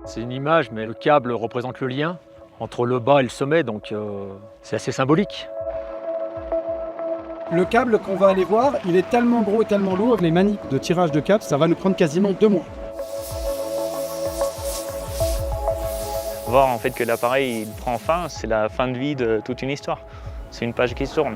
C'est une image, mais le câble représente le lien entre le bas et le sommet, donc c'est assez symbolique. Le câble qu'on va aller voir, il est tellement gros et tellement lourd, les manips de tirage de câble, ça va nous prendre quasiment 2 mois. Voir en fait que l'appareil il prend fin, c'est la fin de vie de toute une histoire. C'est une page qui se tourne.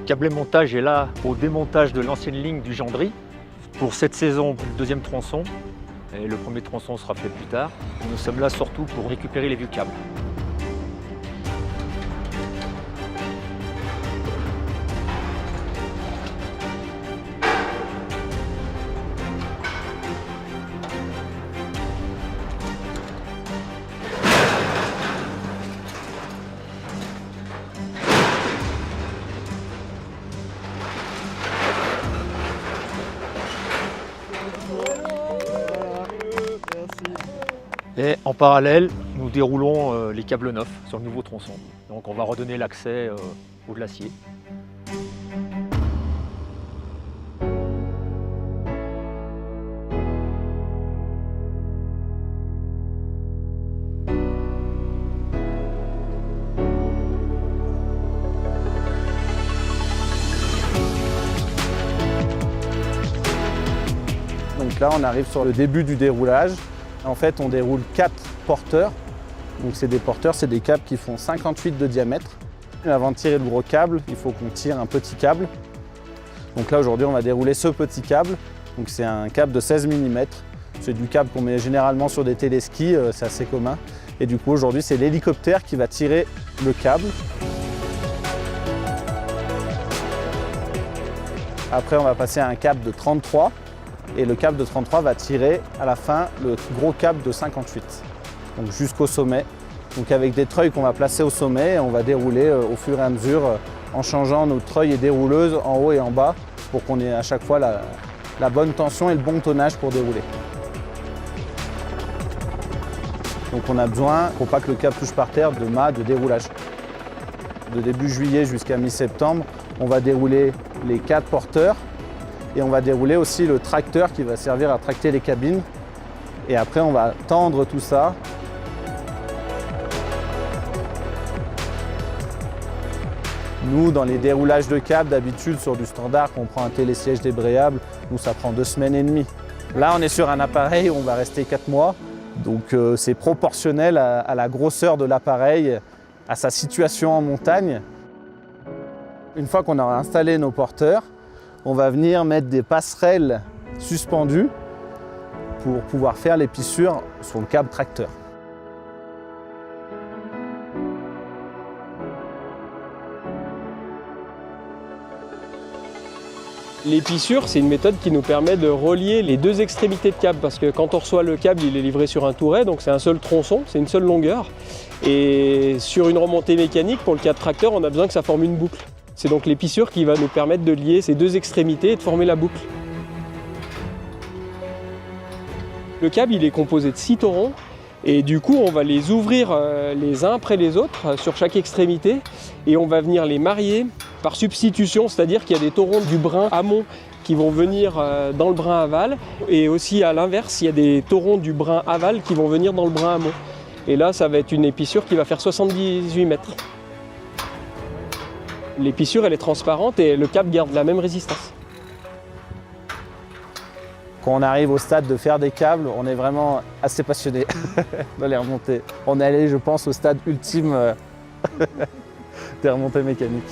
Câblé montage est là au démontage de l'ancienne ligne du Gendry. Pour cette saison, le deuxième tronçon, et le premier tronçon sera fait plus tard. Nous sommes là surtout pour récupérer les vieux câbles. Et en parallèle, nous déroulons les câbles neufs sur le nouveau tronçon. Donc on va redonner l'accès au glacier. Donc là, on arrive sur le début du déroulage. En fait, on déroule 4 porteurs. Donc c'est des porteurs, c'est des câbles qui font 58 de diamètre. Et avant de tirer le gros câble, il faut qu'on tire un petit câble. Donc là, aujourd'hui, on va dérouler ce petit câble. Donc c'est un câble de 16 mm. C'est du câble qu'on met généralement sur des téléskis, c'est assez commun. Et du coup, aujourd'hui, c'est l'hélicoptère qui va tirer le câble. Après, on va passer à un câble de 33. Et le câble de 33 va tirer à la fin le gros câble de 58, donc jusqu'au sommet. Donc avec des treuils qu'on va placer au sommet, on va dérouler au fur et à mesure en changeant nos treuils et dérouleuses en haut et en bas pour qu'on ait à chaque fois la bonne tension et le bon tonnage pour dérouler. Donc on a besoin, pour pas que le câble touche par terre, de mâts de déroulage. De début juillet jusqu'à mi-septembre, on va dérouler les 4 porteurs. Et on va dérouler aussi le tracteur qui va servir à tracter les cabines. Et après, on va tendre tout ça. Nous, dans les déroulages de câbles, d'habitude, sur du standard, quand on prend un télésiège débrayable, nous, ça prend 2 semaines et demie. Là, on est sur un appareil où on va rester 4 mois. Donc, c'est proportionnel à la grosseur de l'appareil, à sa situation en montagne. Une fois qu'on aura installé nos porteurs, on va venir mettre des passerelles suspendues pour pouvoir faire les pissures sur le câble tracteur. Les pissures, c'est une méthode qui nous permet de relier les 2 extrémités de câble parce que quand on reçoit le câble, il est livré sur un touret, donc c'est un seul tronçon, c'est une seule longueur. Et sur une remontée mécanique, pour le câble tracteur, on a besoin que ça forme une boucle. C'est donc les pissures qui vont nous permettre de lier ces 2 extrémités et de former la boucle. Le câble, il est composé de 6 torons et du coup, on va les ouvrir les uns après les autres sur chaque extrémité et on va venir les marier par substitution, c'est-à-dire qu'il y a des torons du brin amont qui vont venir dans le brin aval et aussi à l'inverse, il y a des torons du brin aval qui vont venir dans le brin amont. Et là, ça va être une épissure qui va faire 78 mètres. L'épissure, elle est transparente et le câble garde la même résistance. Quand on arrive au stade de faire des câbles, on est vraiment assez passionné de les remonter. On est allé, je pense, au stade ultime des remontées mécaniques.